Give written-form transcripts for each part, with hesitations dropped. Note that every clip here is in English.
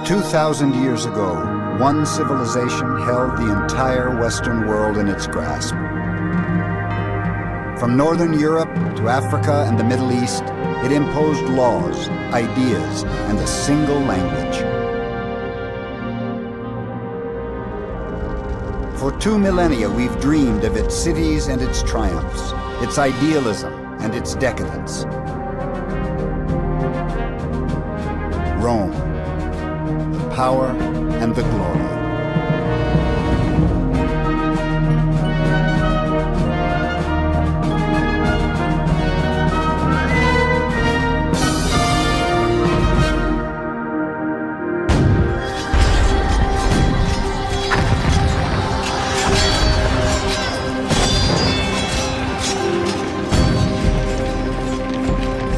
2,000 years ago, one civilization held the entire Western world in its grasp. From Northern Europe to Africa and the Middle East, it imposed laws, ideas, and a single language. For 2 millennia, we've dreamed of its cities and its triumphs, its idealism and its decadence. Rome, the power and the glory.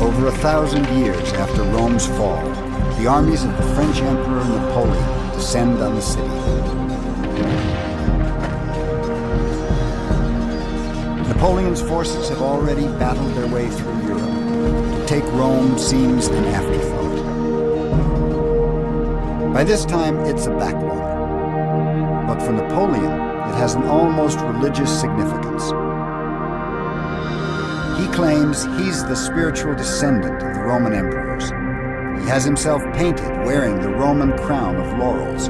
Over 1,000 years after Rome's fall, the armies of the French Emperor Napoleon descend on the city. Napoleon's forces have already battled their way through Europe. To take Rome seems an afterthought. By this time, it's a backwater. But for Napoleon, it has an almost religious significance. He claims he's the spiritual descendant of the Roman emperors. He has himself painted wearing the Roman crown of laurels,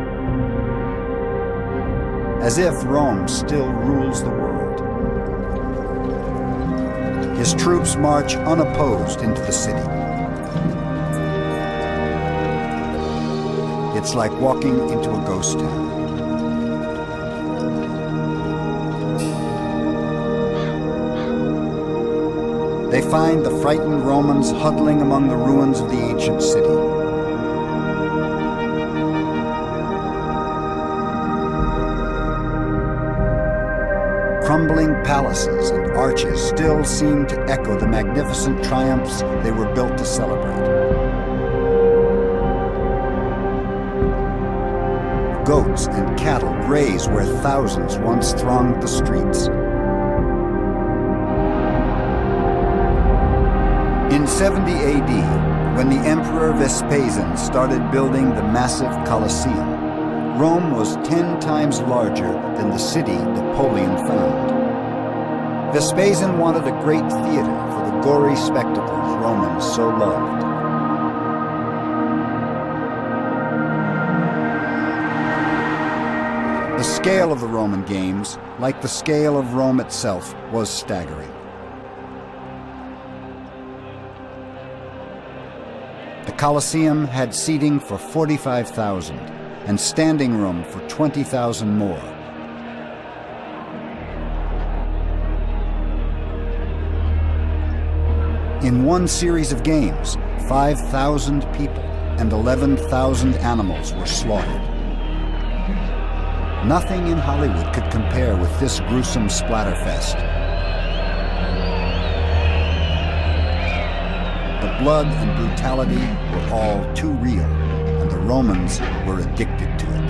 as if Rome still rules the world. His troops march unopposed into the city. It's like walking into a ghost town. They find the frightened Romans huddling among the ruins of the ancient city. Crumbling palaces and arches still seem to echo the magnificent triumphs they were built to celebrate. Goats and cattle graze where thousands once thronged the streets. In 70 AD, when the Emperor Vespasian started building the massive Colosseum, Rome was 10 times larger than the city Napoleon found. Vespasian wanted a great theater for the gory spectacles Romans so loved. The scale of the Roman games, like the scale of Rome itself, was staggering. The Colosseum had seating for 45,000 and standing room for 20,000 more. In one series of games, 5,000 people and 11,000 animals were slaughtered. Nothing in Hollywood could compare with this gruesome splatterfest. The blood and brutality were all too real, and the Romans were addicted to it.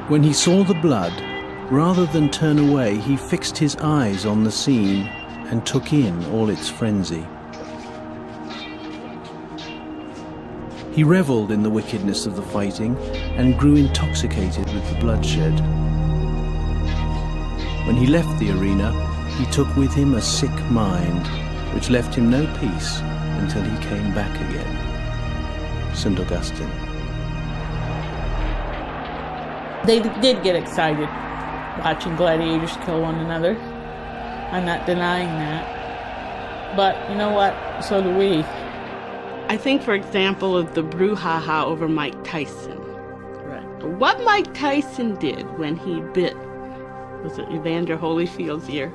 When he saw the blood, rather than turn away, he fixed his eyes on the scene and took in all its frenzy. He reveled in the wickedness of the fighting and grew intoxicated with the bloodshed. When he left the arena, he took with him a sick mind, which left him no peace until he came back again. St. Augustine. They did get excited watching gladiators kill one another. I'm not denying that. But you know what? So do we. I think, for example, of the brouhaha over Mike Tyson. Correct. What Mike Tyson did when he bit, was it Evander Holyfield's ear?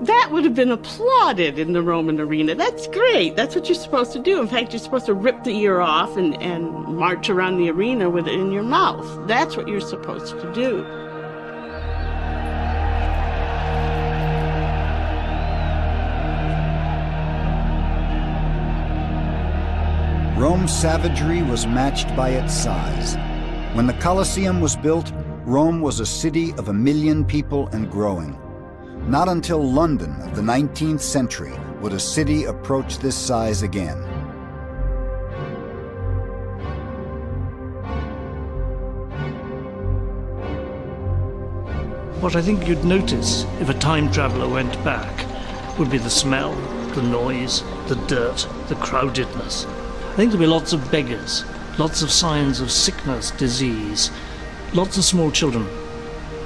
That would have been applauded in the Roman arena. That's great. That's what you're supposed to do. In fact, you're supposed to rip the ear off and march around the arena with it in your mouth. That's what you're supposed to do. Rome's savagery was matched by its size. When the Colosseum was built, Rome was a city of 1 million people and growing. Not until London of the 19th century would a city approach this size again. What I think you'd notice if a time traveller went back would be the smell, the noise, the dirt, the crowdedness. I think there'd be lots of beggars, lots of signs of sickness, disease, lots of small children.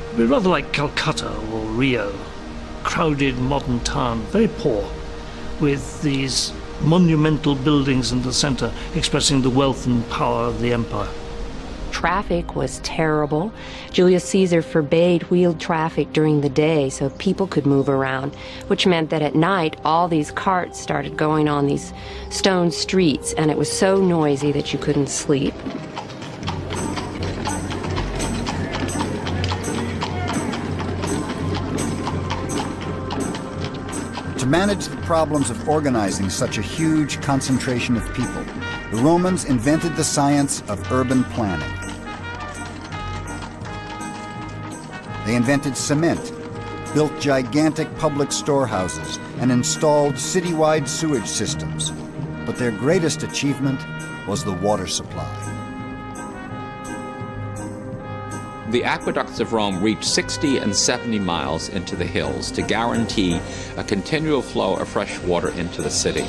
It'd be rather like Calcutta or Rio, crowded modern town, very poor, with these monumental buildings in the centre expressing the wealth and power of the empire. Traffic was terrible. Julius Caesar forbade wheeled traffic during the day so people could move around, which meant that at night all these carts started going on these stone streets, and it was so noisy that you couldn't sleep. To manage the problems of organizing such a huge concentration of people, the Romans invented the science of urban planning. They invented cement, built gigantic public storehouses, and installed citywide sewage systems. But their greatest achievement was the water supply. The aqueducts of Rome reached 60 and 70 miles into the hills to guarantee a continual flow of fresh water into the city.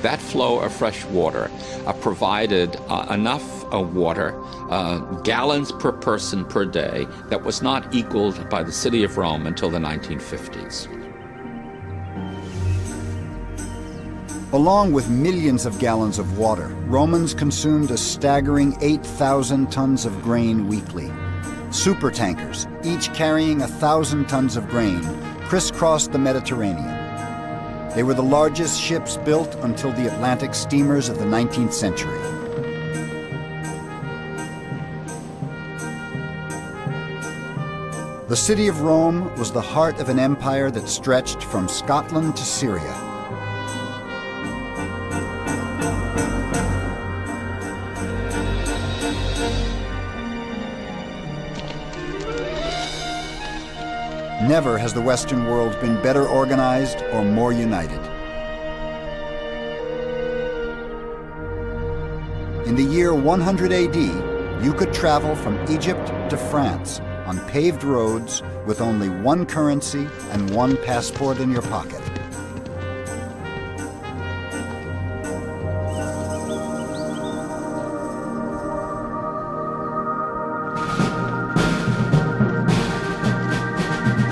That flow of fresh water provided enough water, gallons per person per day, that was not equaled by the city of Rome until the 1950s. Along with millions of gallons of water, Romans consumed a staggering 8,000 tons of grain weekly. Supertankers, each carrying 1,000 tons of grain, crisscrossed the Mediterranean. They were the largest ships built until the Atlantic steamers of the 19th century. The city of Rome was the heart of an empire that stretched from Scotland to Syria. Never has the Western world been better organized or more united. In the year 100 AD, you could travel from Egypt to France on paved roads with only one currency and one passport in your pocket.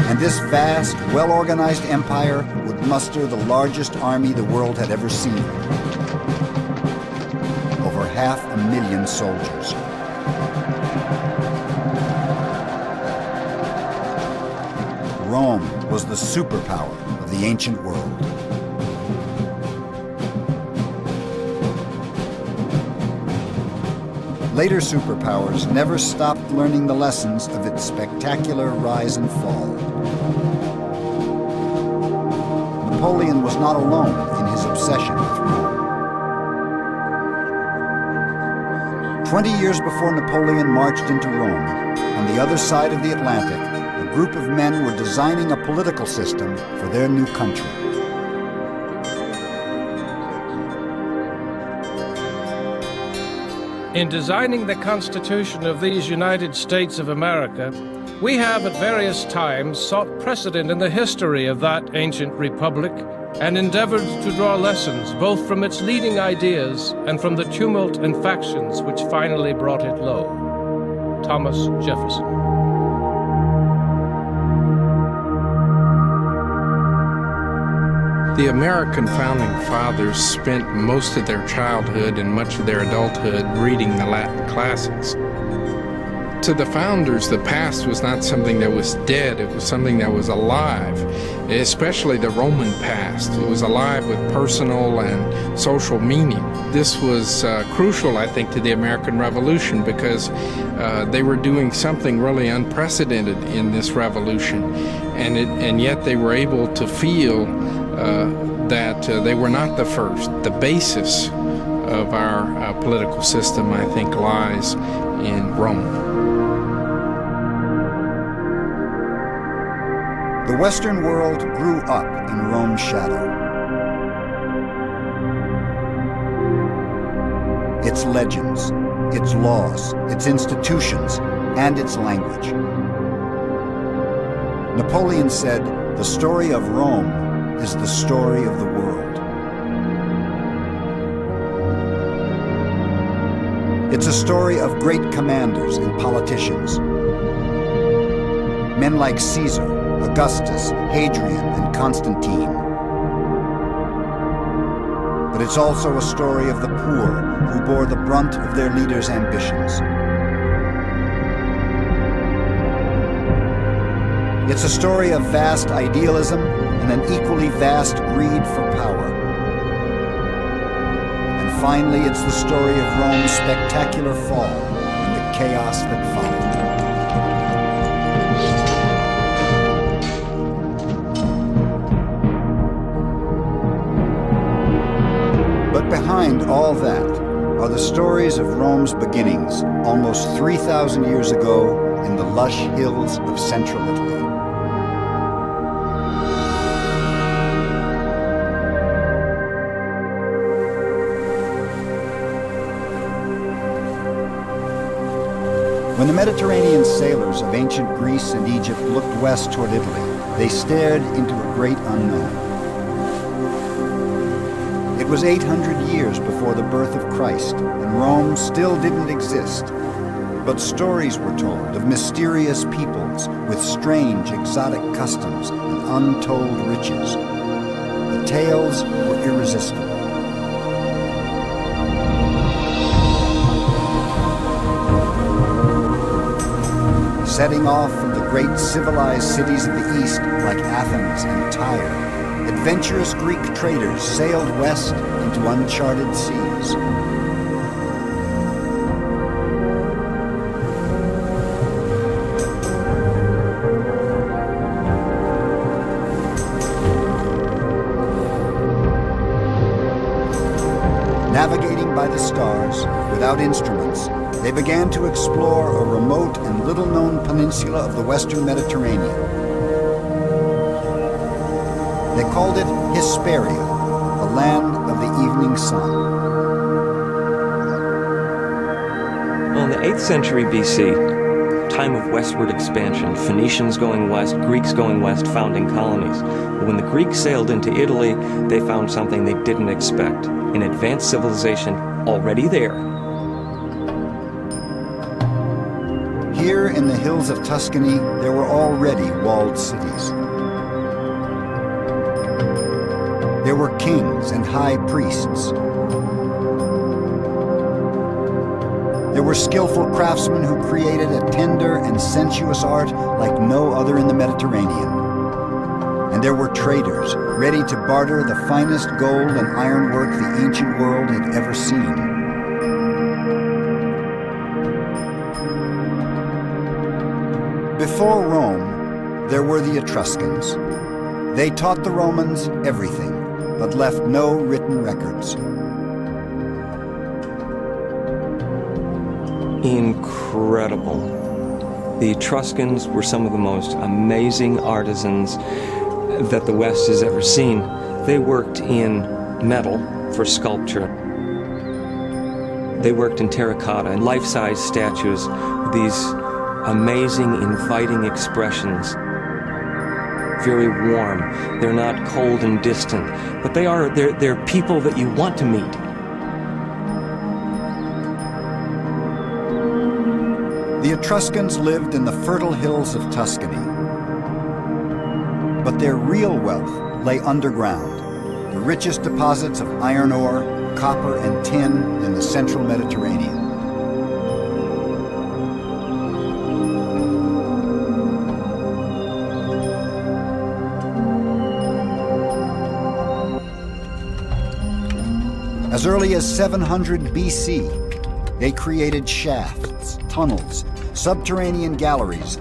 And this vast, well-organized empire would muster the largest army the world had ever seen. Over 500,000 soldiers. Rome was the superpower of the ancient world. Later superpowers never stopped learning the lessons of its spectacular rise and fall. Napoleon was not alone in his obsession with Rome. 20 years before Napoleon marched into Rome, on the other side of the Atlantic, a group of men were designing a political system for their new country. In designing the Constitution of these United States of America, we have at various times sought precedent in the history of that ancient republic and endeavored to draw lessons both from its leading ideas and from the tumult and factions which finally brought it low. Thomas Jefferson. The American founding fathers spent most of their childhood and much of their adulthood reading the Latin classics. To the founders, the past was not something that was dead, it was something that was alive, especially the Roman past. It was alive with personal and social meaning. This was crucial, I think, to the American Revolution because they were doing something really unprecedented in this revolution, and yet they were able to feel that they were not the first. The basis of our political system, I think, lies in Rome. The The Western world grew up in Rome's shadow. Its legends, its laws, its institutions, and its language. Napoleon said, "The story of Rome is the story of the world." It's a story of great commanders and politicians. Men like Caesar, Augustus, Hadrian, and Constantine. But it's also a story of the poor who bore the brunt of their leaders' ambitions. It's a story of vast idealism and an equally vast greed for power. And finally, it's the story of Rome's spectacular fall and the chaos that followed. But behind all that are the stories of Rome's beginnings almost 3,000 years ago in the lush hills of central Italy. When the Mediterranean sailors of ancient Greece and Egypt looked west toward Italy, they stared into a great unknown. It was 800 years before the birth of Christ, and Rome still didn't exist. But stories were told of mysterious peoples with strange, exotic customs and untold riches. The tales were irresistible. Setting off from the great civilized cities of the East like Athens and Tyre, adventurous Greek traders sailed west into uncharted seas. Navigating by the stars, without instruments, they began to explore a remote and little-known peninsula of the Western Mediterranean. They called it Hesperia, the land of the evening sun. Well, in the 8th century BC, time of westward expansion, Phoenicians going west, Greeks going west, founding colonies. When the Greeks sailed into Italy, they found something they didn't expect, an advanced civilization already there. Here in the hills of Tuscany, there were already walled cities. There were kings and high priests. There were skillful craftsmen who created a tender and sensuous art like no other in the Mediterranean. And there were traders ready to barter the finest gold and ironwork the ancient world had ever seen. Before Rome, there were the Etruscans. They taught the Romans everything, but left no written records. Incredible. The Etruscans were some of the most amazing artisans that the West has ever seen. They worked in metal for sculpture. They worked in terracotta and life-size statues with these amazing, inviting expressions. Very warm. They're not cold and distant, but they're people that you want to meet. The Etruscans lived in the fertile hills of Tuscany. But their real wealth lay underground, the richest deposits of iron ore, copper, and tin in the central Mediterranean. As early as 700 BC, they created shafts, tunnels, subterranean galleries,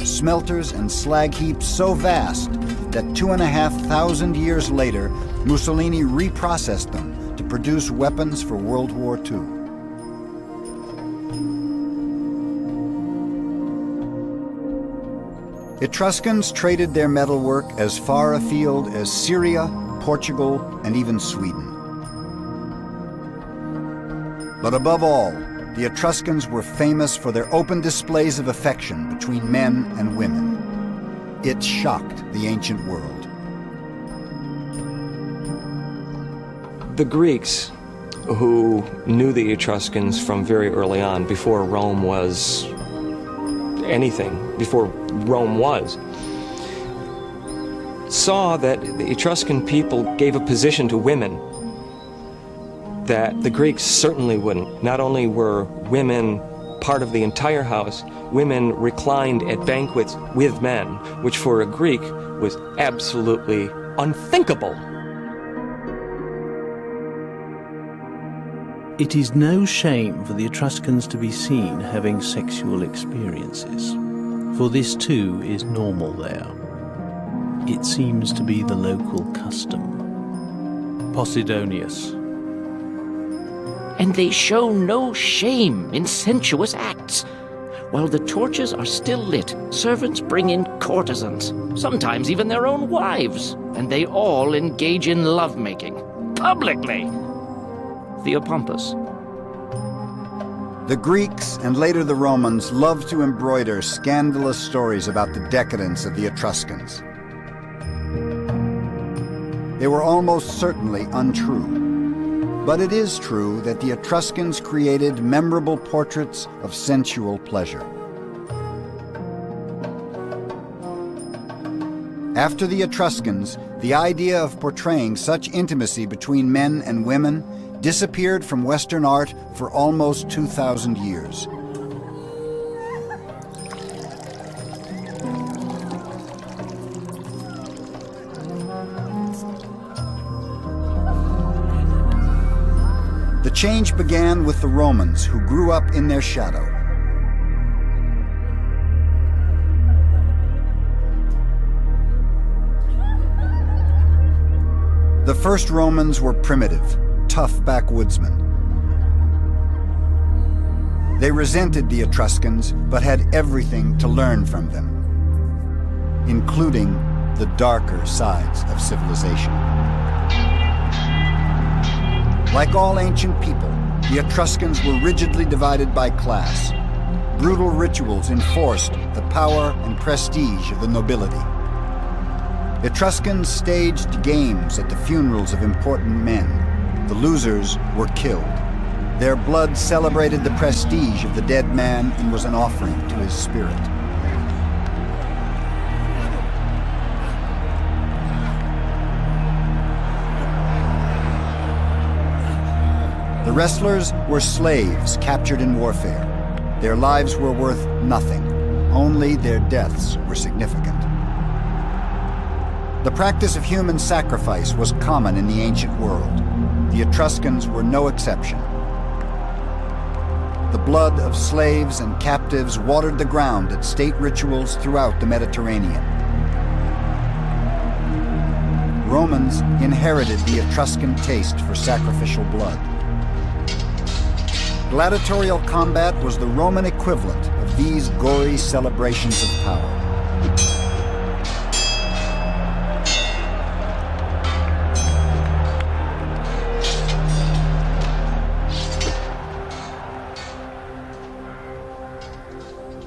smelters and slag heaps so vast that 2,500 years later, Mussolini reprocessed them to produce weapons for World War II. Etruscans traded their metalwork as far afield as Syria, Portugal, and even Sweden. But above all, the Etruscans were famous for their open displays of affection between men and women. It shocked the ancient world. The Greeks, who knew the Etruscans from very early on, before Rome was anything, before Rome was, saw that the Etruscan people gave a position to women that the Greeks certainly wouldn't. Not only were women part of the entire house, women reclined at banquets with men, which for a Greek was absolutely unthinkable. It is no shame for the Etruscans to be seen having sexual experiences, for this too is normal there. It seems to be the local custom. Posidonius. And they show no shame in sensuous acts. While the torches are still lit, servants bring in courtesans, sometimes even their own wives, and they all engage in lovemaking, publicly. Theopompus. The Greeks and later the Romans loved to embroider scandalous stories about the decadence of the Etruscans. They were almost certainly untrue. But it is true that the Etruscans created memorable portraits of sensual pleasure. After the Etruscans, the idea of portraying such intimacy between men and women disappeared from Western art for almost 2,000 years. The change began with the Romans, who grew up in their shadow. The first Romans were primitive, tough backwoodsmen. They resented the Etruscans, but had everything to learn from them, including the darker sides of civilization. Like all ancient people, the Etruscans were rigidly divided by class. Brutal rituals enforced the power and prestige of the nobility. Etruscans staged games at the funerals of important men. The losers were killed. Their blood celebrated the prestige of the dead man and was an offering to his spirit. The wrestlers were slaves captured in warfare. Their lives were worth nothing. Only their deaths were significant. The practice of human sacrifice was common in the ancient world. The Etruscans were no exception. The blood of slaves and captives watered the ground at state rituals throughout the Mediterranean. Romans inherited the Etruscan taste for sacrificial blood. Gladiatorial combat was the Roman equivalent of these gory celebrations of power.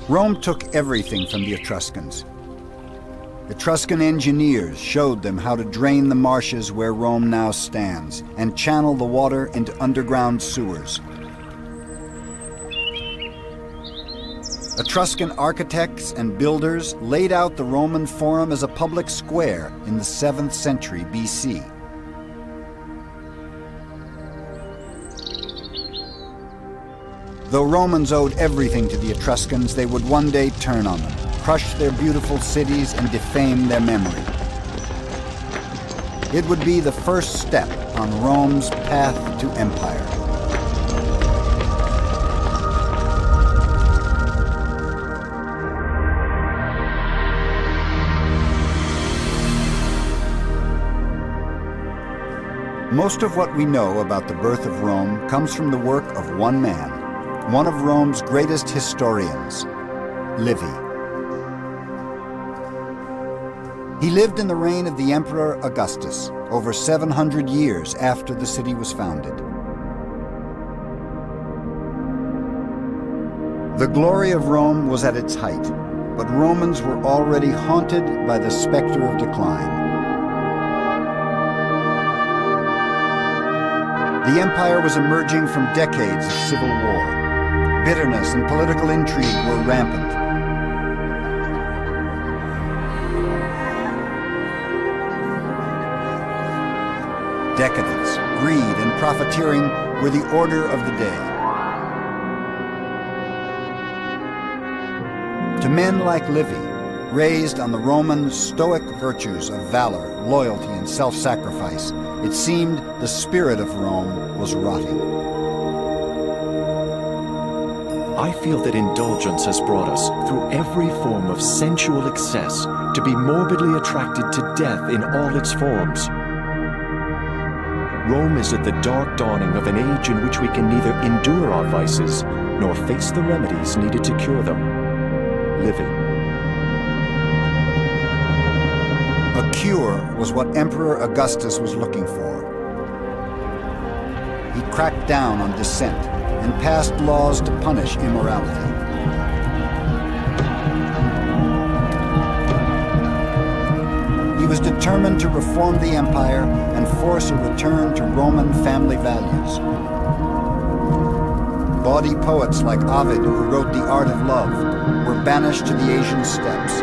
Rome took everything from the Etruscans. Etruscan engineers showed them how to drain the marshes where Rome now stands and channel the water into underground sewers. Etruscan architects and builders laid out the Roman Forum as a public square in the 7th century BC. Though Romans owed everything to the Etruscans, they would one day turn on them, crush their beautiful cities, and defame their memory. It would be the first step on Rome's path to empire. Most of what we know about the birth of Rome comes from the work of one man, one of Rome's greatest historians, Livy. He lived in the reign of the Emperor Augustus, over 700 years after the city was founded. The glory of Rome was at its height, but Romans were already haunted by the specter of decline. The empire was emerging from decades of civil war. Bitterness and political intrigue were rampant. Decadence, greed, and profiteering were the order of the day. To men like Livy, raised on the Roman Stoic virtues of valor, loyalty, and self-sacrifice, it seemed the spirit of Rome was rotting. I feel that indulgence has brought us, through every form of sensual excess, to be morbidly attracted to death in all its forms. Rome is at the dark dawning of an age in which we can neither endure our vices nor face the remedies needed to cure them. Livy. A cure was what Emperor Augustus was looking for. He cracked down on dissent and passed laws to punish immorality. He was determined to reform the empire and force a return to Roman family values. Bawdy poets like Ovid, who wrote The Art of Love, were banished to the Asian steppes.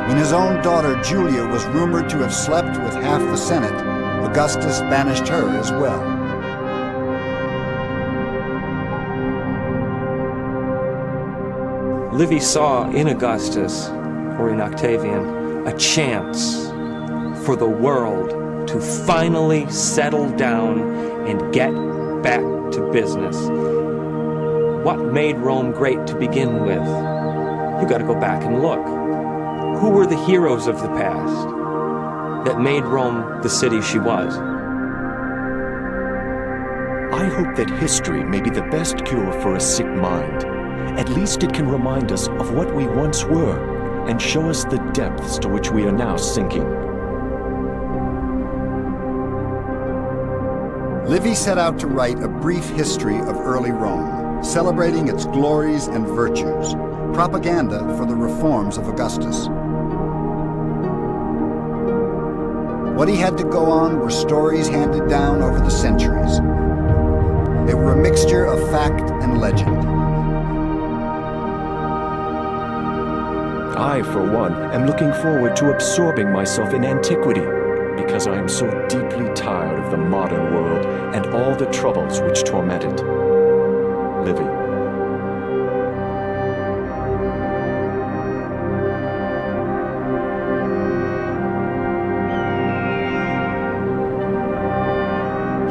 When his own daughter Julia was rumored to have slept with half the Senate, Augustus banished her as well. Livy saw in Augustus, or in Octavian, a chance for the world to finally settle down and get back to business. What made Rome great to begin with? You got to go back and look. Who were the heroes of the past that made Rome the city she was? I hope that history may be the best cure for a sick mind. At least it can remind us of what we once were and show us the depths to which we are now sinking. Livy set out to write a brief history of early Rome, celebrating its glories and virtues, propaganda for the reforms of Augustus. What he had to go on were stories handed down over the centuries. They were a mixture of fact and legend. I, for one, am looking forward to absorbing myself in antiquity, because I am so deeply tired of the modern world and all the troubles which torment it. Livy.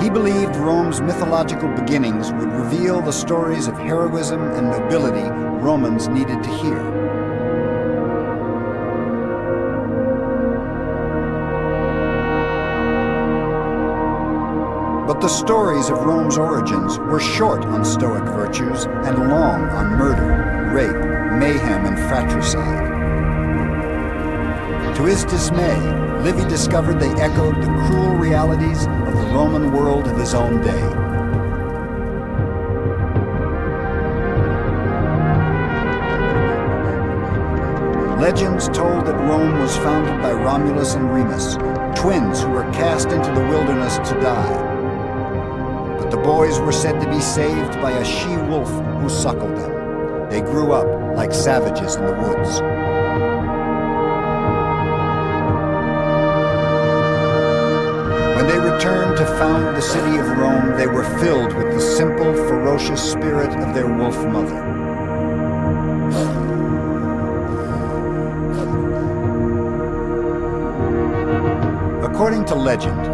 He believed Rome's mythological beginnings would reveal the stories of heroism and nobility Romans needed to hear. But the stories of Rome's origins were short on Stoic virtues and long on murder, rape, mayhem, and fratricide. To his dismay, Livy discovered they echoed the cruel realities of the Roman world of his own day. Legends told that Rome was founded by Romulus and Remus, twins who were cast into the wilderness to die. But the boys were said to be saved by a she-wolf who suckled them. They grew up like savages in the woods. When they returned to found the city of Rome, they were filled with the simple, ferocious spirit of their wolf mother. According to legend,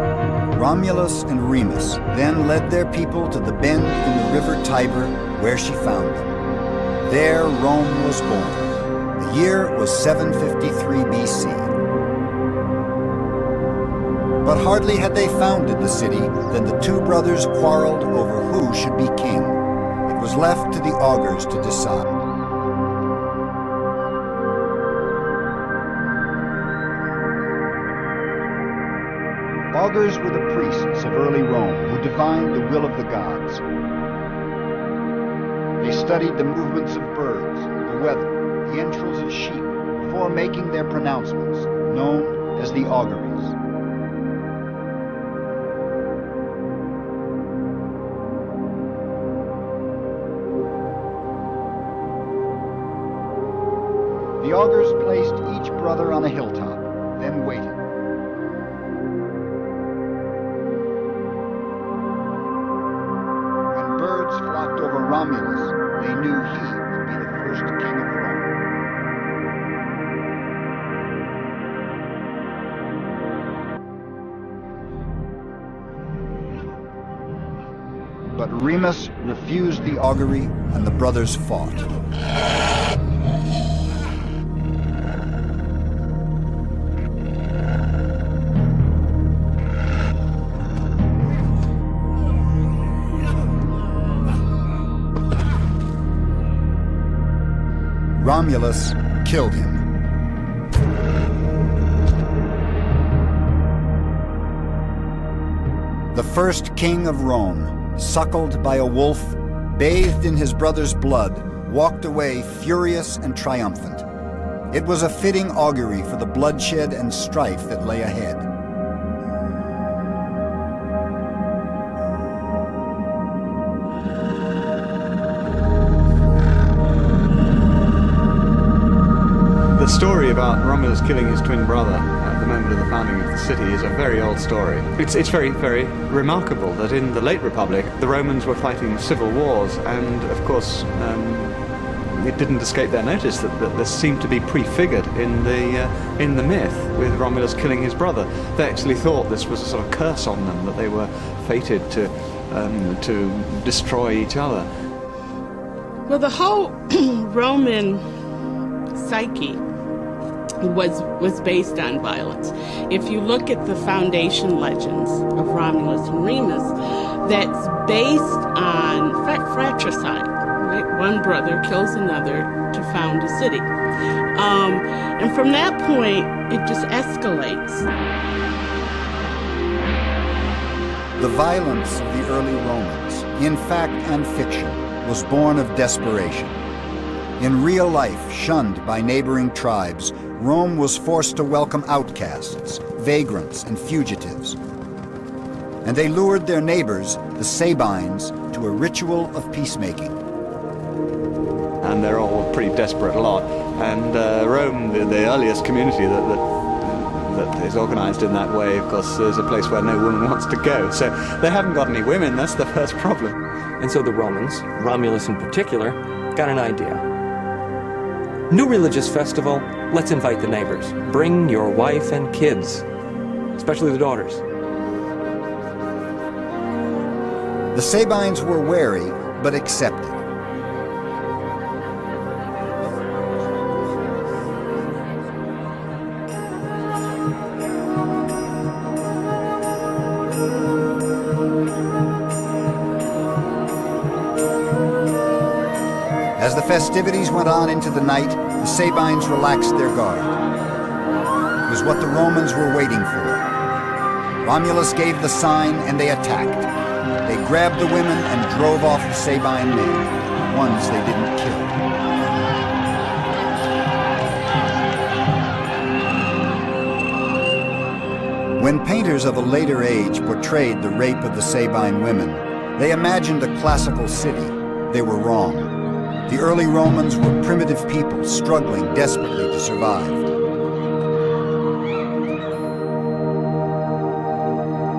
Romulus and Remus then led their people to the bend in the river Tiber, where she found them. There Rome was born. The year was 753 BC. But hardly had they founded the city than the two brothers quarreled over who should be king. It was left to the augurs to decide. Augurs were the priests of early Rome who divined the will of the gods. They studied the movements of birds, the weather, the entrails of sheep, before making their pronouncements, known as the auguries. The augurs placed each brother on a hilltop, then waited. When birds flocked over Romulus, they knew he would be the first king of Rome. But Remus refused the augury, and the brothers fought. Romulus killed him. The first king of Rome, suckled by a wolf, bathed in his brother's blood, walked away furious and triumphant. It was a fitting augury for the bloodshed and strife that lay ahead. The story about Romulus killing his twin brother at the moment of the founding of the city is a very old story. It's very, very remarkable that in the late Republic, the Romans were fighting civil wars, and of course, it didn't escape their notice that this seemed to be prefigured in the myth with Romulus killing his brother. They actually thought this was a sort of curse on them, that they were fated to destroy each other. Well, the whole Roman psyche was based on violence. If you look at the foundation legends of Romulus and Remus, that's based on fratricide. Right? One brother kills another to found a city. And from that point, it just escalates. The violence of the early Romans, in fact and fiction, was born of desperation. In real life, shunned by neighboring tribes, Rome was forced to welcome outcasts, vagrants, and fugitives. And they lured their neighbors, the Sabines, to a ritual of peacemaking. And they're all a pretty desperate lot. And Rome, the earliest community that is organized in that way, of course, is a place where no woman wants to go. So they haven't got any women, that's the first problem. And so the Romans, Romulus in particular, got an idea. New religious festival, let's invite the neighbors. Bring your wife and kids, especially the daughters. The Sabines were wary, but accepted. As the festivities went on into the night, the Sabines relaxed their guard. It was what the Romans were waiting for. Romulus gave the sign and they attacked. They grabbed the women and drove off the Sabine men, ones they didn't kill. When painters of a later age portrayed the rape of the Sabine women, they imagined a classical city. They were wrong. The early Romans were primitive people struggling desperately to survive.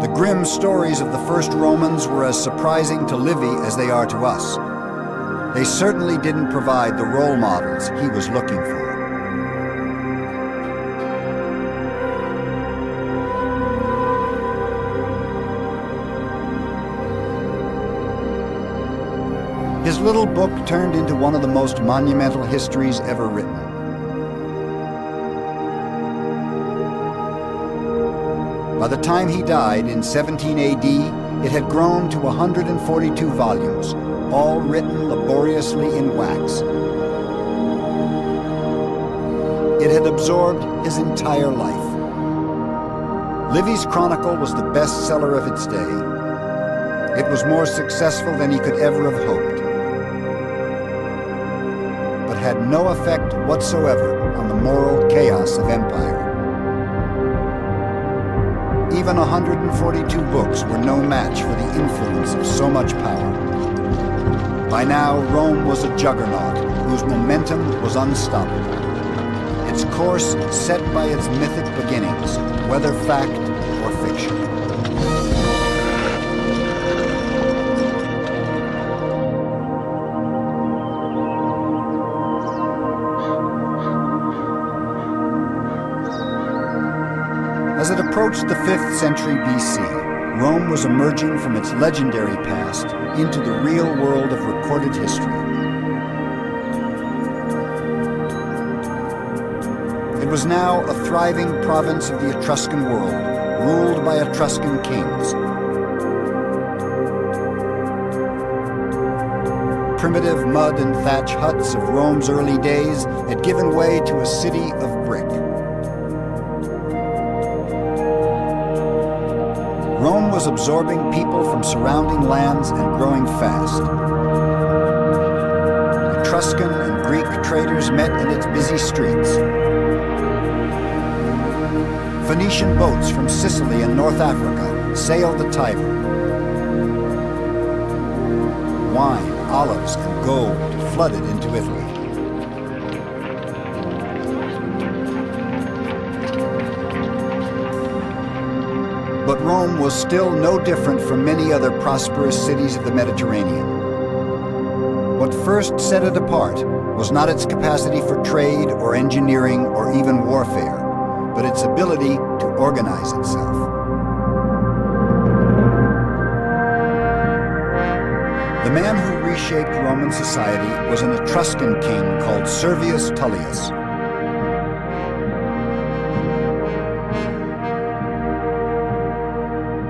The grim stories of the first Romans were as surprising to Livy as they are to us. They certainly didn't provide the role models he was looking for. His little book turned into one of the most monumental histories ever written. By the time he died in 17 AD, it had grown to 142 volumes, all written laboriously in wax. It had absorbed his entire life. Livy's Chronicle was the bestseller of its day. It was more successful than he could ever have hoped, but had no effect whatsoever on the moral chaos of empire. Even 142 books were no match for the influence of so much power. By now, Rome was a juggernaut whose momentum was unstoppable. Its course set by its mythic beginnings, whether fact or fiction. As it approached the 5th century BC, Rome was emerging from its legendary past into the real world of recorded history. It was now a thriving province of the Etruscan world, ruled by Etruscan kings. Primitive mud and thatch huts of Rome's early days had given way to a city of brick. Rome was absorbing people from surrounding lands and growing fast. Etruscan and Greek traders met in its busy streets. Phoenician boats from Sicily and North Africa sailed the Tiber. Wine, olives, and gold flooded into Italy. But Rome was still no different from many other prosperous cities of the Mediterranean. What first set it apart was not its capacity for trade or engineering or even warfare, but its ability to organize itself. The man who reshaped Roman society was an Etruscan king called Servius Tullius.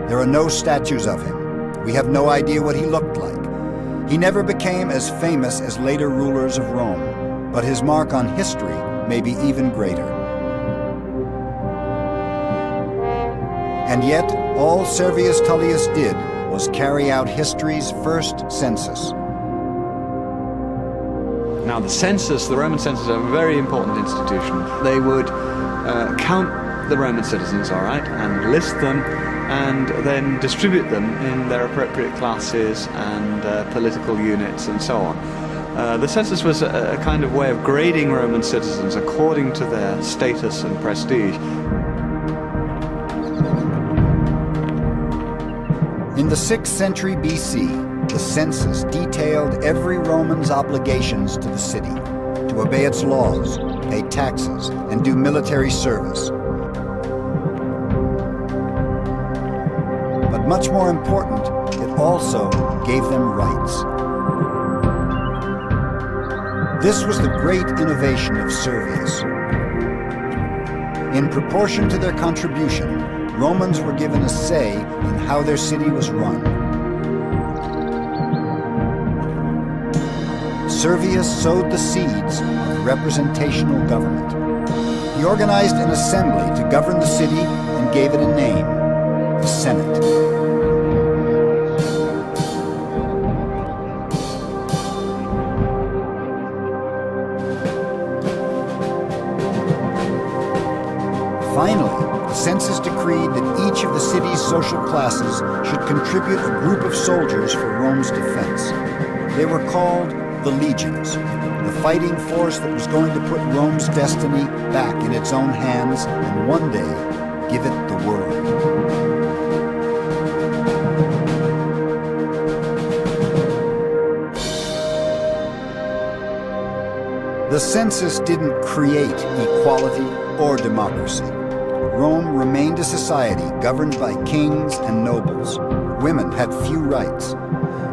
There are no statues of him. We have no idea what he looked like. He never became as famous as later rulers of Rome, but his mark on history may be even greater. And yet, all Servius Tullius did was carry out history's first census. Now, the census, the Roman census, are a very important institution. They would count the Roman citizens, all right, and list them, and then distribute them in their appropriate classes and political units and so on. The census was a kind of way of grading Roman citizens according to their status and prestige. In the 6th century BC, the census detailed every Roman's obligations to the city, to obey its laws, pay taxes, and do military service. But much more important, it also gave them rights. This was the great innovation of Servius. In proportion to their contribution, Romans were given a say in how their city was run. Servius sowed the seeds of representational government. He organized an assembly to govern the city and gave it a name, the Senate. Finally, the census decreed that each of the city's social classes should contribute a group of soldiers for Rome's defense. They were called the legions, the fighting force that was going to put Rome's destiny back in its own hands and one day give it the world. The census didn't create equality or democracy. Rome remained a society governed by kings and nobles. Women had few rights.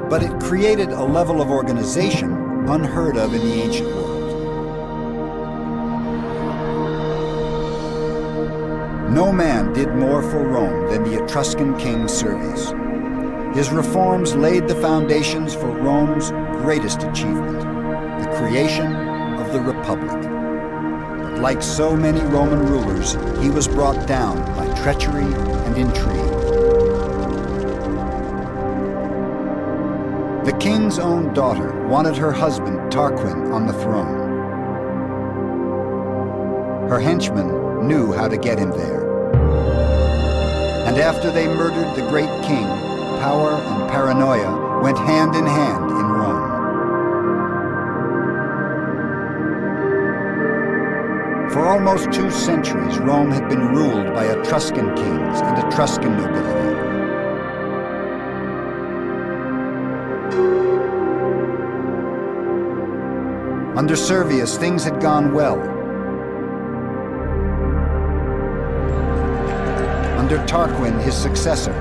But it created a level of organization unheard of in the ancient world. No man did more for Rome than the Etruscan king Servius. His reforms laid the foundations for Rome's greatest achievement, the creation of the Republic. The But like so many Roman rulers, he was brought down by treachery and intrigue. The king's own daughter wanted her husband Tarquin on the throne. Her henchmen knew how to get him there. And after they murdered the great king, power and paranoia went hand in hand in Rome. For almost 2 centuries, Rome had been ruled by Etruscan kings and Etruscan nobility. Under Servius, things had gone well. Under Tarquin, his successor,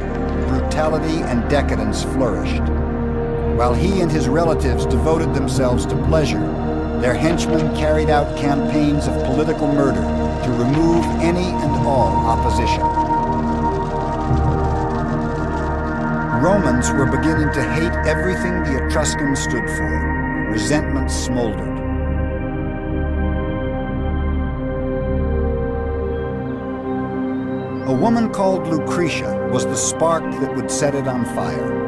brutality and decadence flourished. While he and his relatives devoted themselves to pleasure, their henchmen carried out campaigns of political murder to remove any and all opposition. Romans were beginning to hate everything the Etruscans stood for. Resentment smoldered. A woman called Lucretia was the spark that would set it on fire.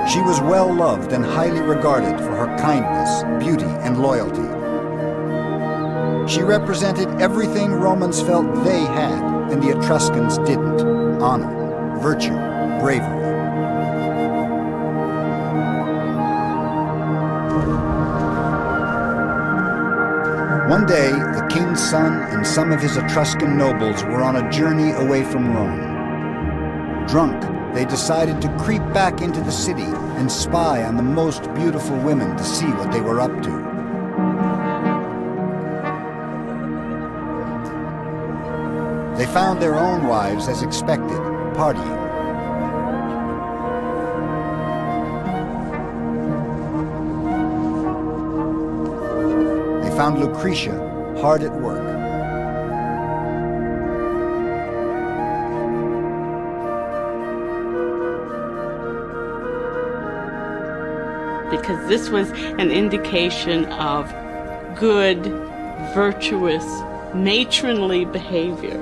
She was well-loved and highly regarded for her kindness, beauty, and loyalty. She represented everything Romans felt they had and the Etruscans didn't: honor, virtue, bravery. One day, the king's son and some of his Etruscan nobles were on a journey away from Rome. Drunk, they decided to creep back into the city and spy on the most beautiful women to see what they were up to. They found their own wives, as expected, partying. They found Lucretia hard at work. Because this was an indication of good, virtuous, matronly behavior.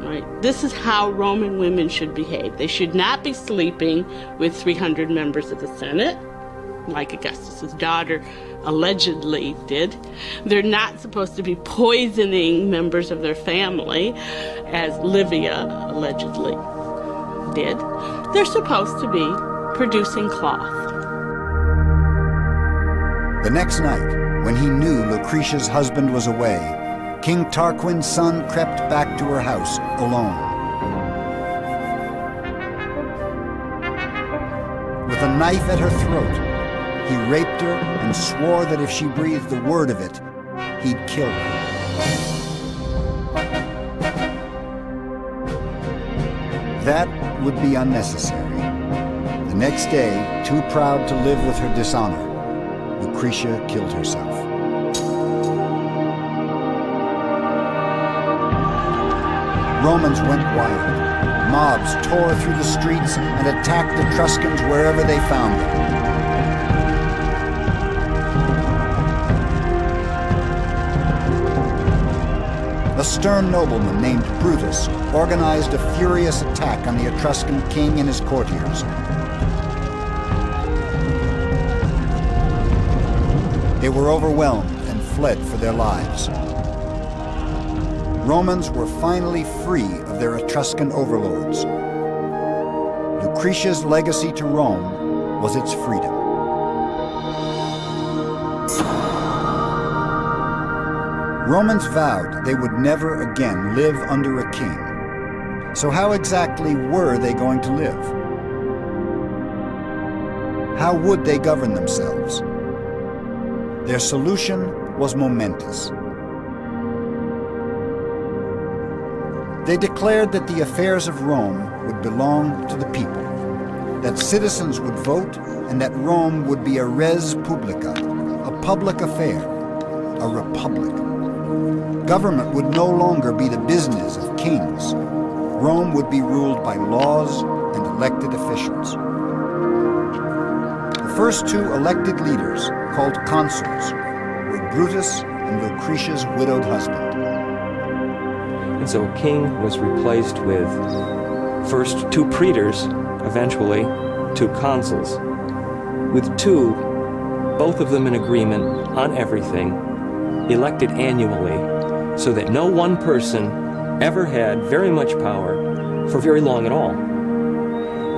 Right? This is how Roman women should behave. They should not be sleeping with 300 members of the Senate, like Augustus's daughter allegedly did. They're not supposed to be poisoning members of their family, as Livia allegedly did. They're supposed to be producing cloth. The next night, when he knew Lucretia's husband was away, King Tarquin's son crept back to her house alone. With a knife at her throat, he raped her and swore that if she breathed a word of it, he'd kill her. That would be unnecessary. The next day, too proud to live with her dishonor, Lucretia killed herself. Romans went wild. Mobs tore through the streets and attacked Etruscans wherever they found them. A stern nobleman named Brutus organized a furious attack on the Etruscan king and his courtiers. They were overwhelmed and fled for their lives. Romans were finally free of their Etruscan overlords. Lucretia's legacy to Rome was its freedom. Romans vowed they would never again live under a king. So how exactly were they going to live? How would they govern themselves? Their solution was momentous. They declared that the affairs of Rome would belong to the people, that citizens would vote, and that Rome would be a res publica, a public affair, a republic. Government would no longer be the business of kings. Rome would be ruled by laws and elected officials. The first two elected leaders, called consuls, were Brutus and Lucretia's widowed husband. And so a king was replaced with first two praetors, eventually two consuls, with two, both of them in agreement on everything, elected annually, so that no one person ever had very much power for very long at all.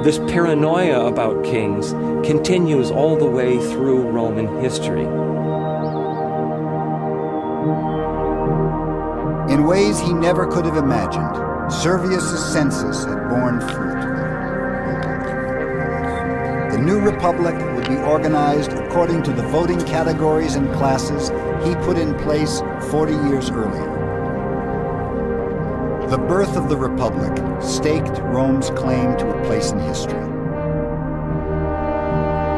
This paranoia about kings continues all the way through Roman history. In ways he never could have imagined, Servius's census had borne fruit. The new republic would be organized according to the voting categories and classes he put in place 40 years earlier. The birth of the republic staked Rome's claim to a place in history.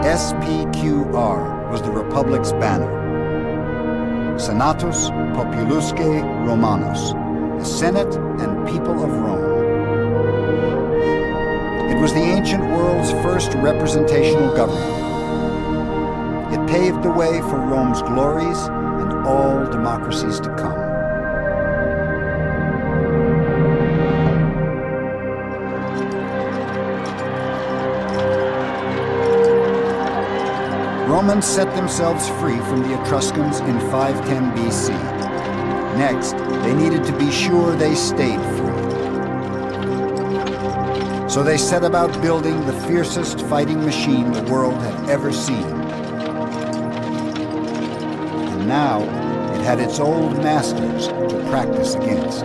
SPQR was the republic's banner. Senatus Populusque Romanus, the Senate and people of Rome. It was the ancient world's first representational government. It paved the way for Rome's glories and all democracies to come. Romans set themselves free from the Etruscans in 510 BC. Next, they needed to be sure they stayed free. So they set about building the fiercest fighting machine the world had ever seen. And now, it had its old masters to practice against.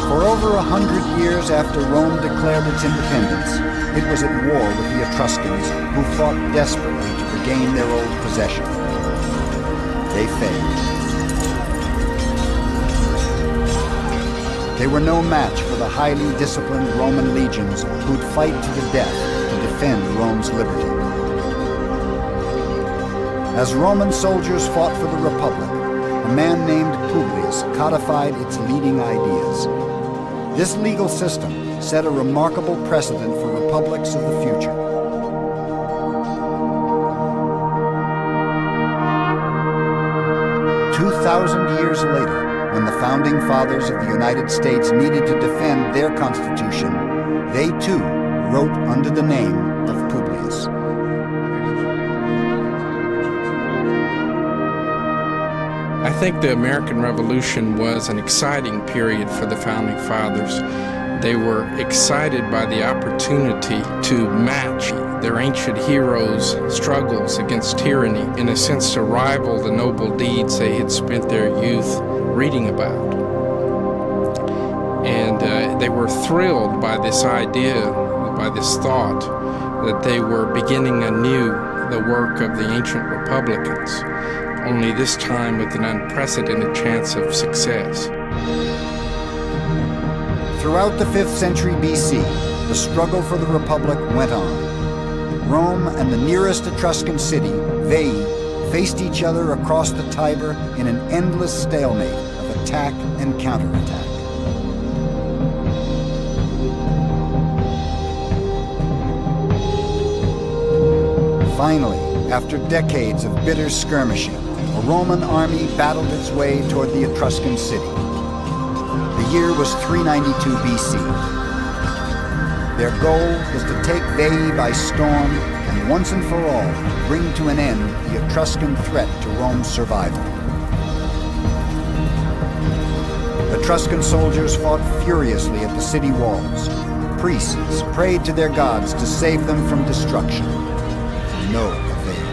For over 100 years after Rome declared its independence, it was at war with the Etruscans, who fought desperately to regain their old possession. They failed. They were no match for the highly disciplined Roman legions who'd fight to the death to defend Rome's liberty. As Roman soldiers fought for the Republic, a man named Publius codified its leading ideas. This legal system set a remarkable precedent for republics of the future. "2,000 years later, when the founding fathers of the United States needed to defend their Constitution, they too wrote under the name of Publius. I think the American Revolution was an exciting period for the Founding Fathers. They were excited by the opportunity to match their ancient heroes' struggles against tyranny, in a sense to rival the noble deeds they had spent their youth reading about. And they were thrilled by this idea, by this thought, that they were beginning anew the work of the ancient republicans, only this time with an unprecedented chance of success. Throughout the 5th century BC, the struggle for the Republic went on. Rome and the nearest Etruscan city, Veii, faced each other across the Tiber in an endless stalemate of attack and counterattack. Finally, after decades of bitter skirmishing, a Roman army battled its way toward the Etruscan city. The year was 392 BC. Their goal was to take Veii by storm and once and for all bring to an end the Etruscan threat to Rome's survival. Etruscan soldiers fought furiously at the city walls. Priests prayed to their gods to save them from destruction. No avail.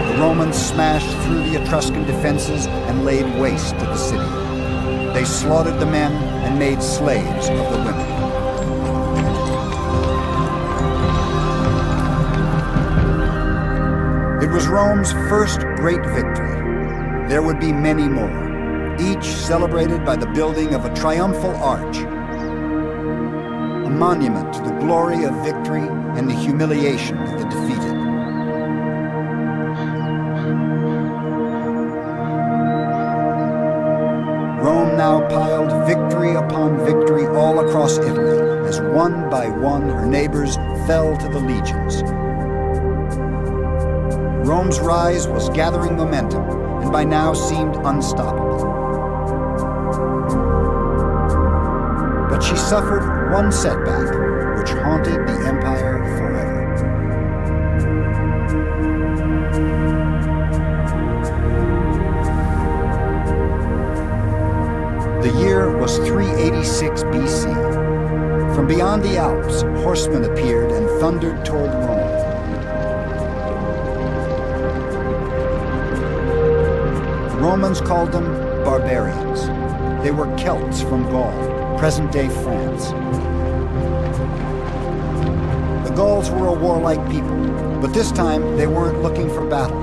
The Romans smashed through the Etruscan defenses and laid waste to the city. They slaughtered the men and made slaves of the women. It was Rome's first great victory. There would be many more, each celebrated by the building of a triumphal arch, a monument to the glory of victory and the humiliation of the defeated. victory upon victory all across Italy, as one by one her neighbors fell to the legions. Rome's rise was gathering momentum, and by now seemed unstoppable. But she suffered one setback, which haunted the empire forever. The year was 386 BC. From beyond the Alps, horsemen appeared and thundered toward Rome. The Romans called them barbarians. They were Celts from Gaul, present-day France. The Gauls were a warlike people, but this time they weren't looking for battle.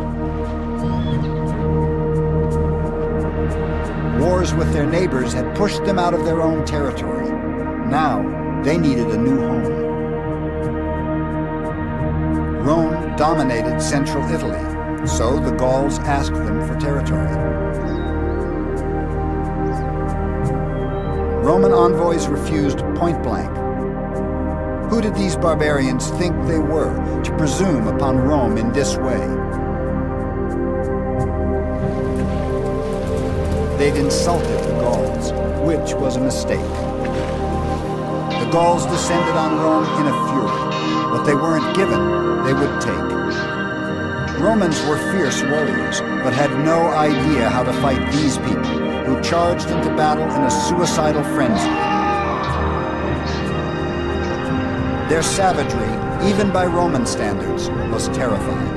Wars with their neighbors had pushed them out of their own territory. Now, they needed a new home. Rome dominated central Italy, so the Gauls asked them for territory. Roman envoys refused point blank. Who did these barbarians think they were to presume upon Rome in this way? They'd insulted the Gauls, which was a mistake. The Gauls descended on Rome in a fury. What they weren't given, they would take. Romans were fierce warriors, but had no idea how to fight these people, who charged into battle in a suicidal frenzy. Their savagery, even by Roman standards, was terrifying.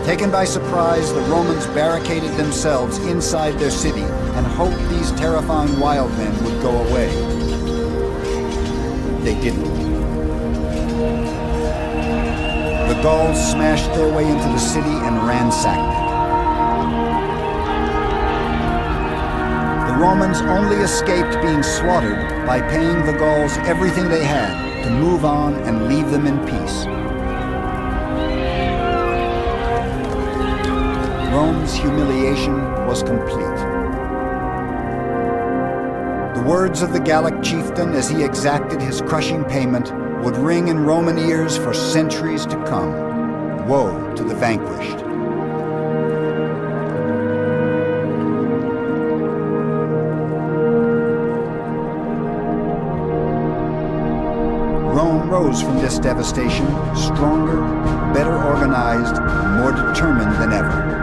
Taken by surprise, the Romans barricaded themselves inside their city and hoped these terrifying wild men would go away. They didn't. The Gauls smashed their way into the city and ransacked it. The Romans only escaped being slaughtered by paying the Gauls everything they had to move on and leave them in peace. Rome's humiliation was complete. The words of the Gallic chieftain as he exacted his crushing payment would ring in Roman ears for centuries to come. Woe to the vanquished. Rome rose from this devastation stronger, better organized, and more determined than ever.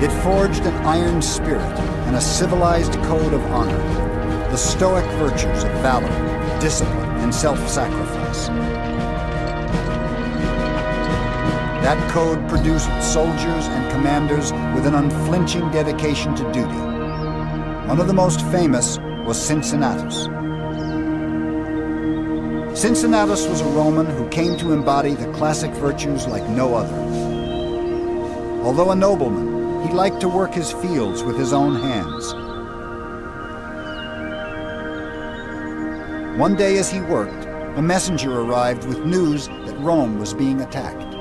It forged an iron spirit and a civilized code of honor, the stoic virtues of valor, discipline, and self-sacrifice. That code produced soldiers and commanders with an unflinching dedication to duty. One of the most famous was Cincinnatus. Cincinnatus was a Roman who came to embody the classic virtues like no other. Although a nobleman, he liked to work his fields with his own hands. One day as he worked, a messenger arrived with news that Rome was being attacked.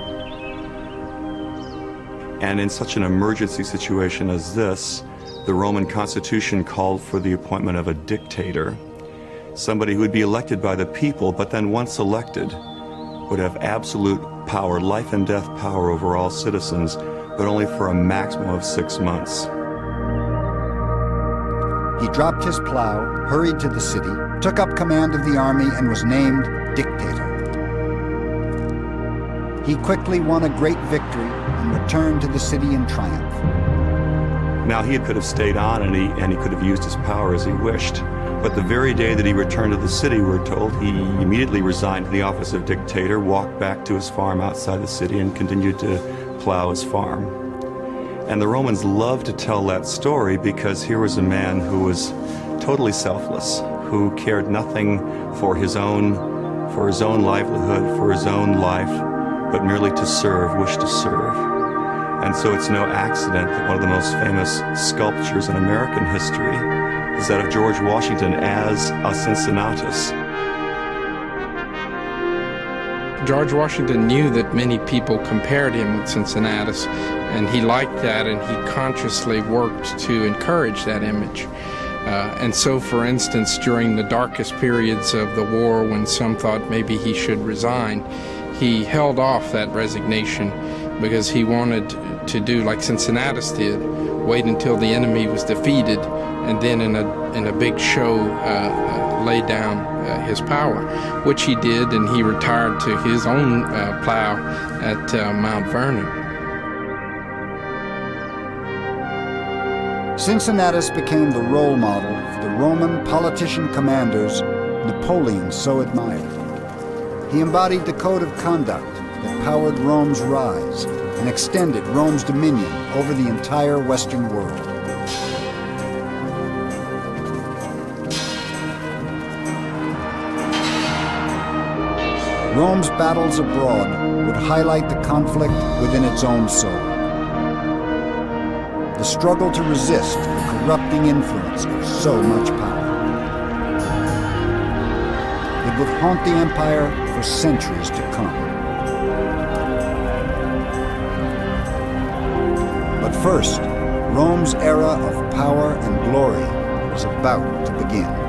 And in such an emergency situation as this, the Roman Constitution called for the appointment of a dictator, somebody who would be elected by the people, but then once elected, would have absolute power, life and death power over all citizens, but only for a maximum of 6 months. He dropped his plow, hurried to the city, took up command of the army, and was named dictator. He quickly won a great victory and returned to the city in triumph. Now he could have stayed on and he could have used his power as he wished. But the very day that he returned to the city, we're told, he immediately resigned the office of dictator, walked back to his farm outside the city, and continued to plow his farm. And the Romans loved to tell that story because here was a man who was totally selfless, who cared nothing for his own livelihood, for his own life, but merely to serve, wished to serve. And so it's no accident that one of the most famous sculptures in American history is that of George Washington as a Cincinnatus. George Washington knew that many people compared him with Cincinnatus, and he liked that, and he consciously worked to encourage that image. And so, for instance, during the darkest periods of the war, when some thought maybe he should resign, he held off that resignation because he wanted to do like Cincinnatus did, wait until the enemy was defeated, and then in a big show lay down his power, which he did, and he retired to his own plow at Mount Vernon. Cincinnatus became the role model for the Roman politician-commanders Napoleon so admired. He embodied the code of conduct that powered Rome's rise and extended Rome's dominion over the entire Western world. Rome's battles abroad would highlight the conflict within its own soul. The struggle to resist the corrupting influence of so much power. It would haunt the empire for centuries to come. But first, Rome's era of power and glory was about to begin.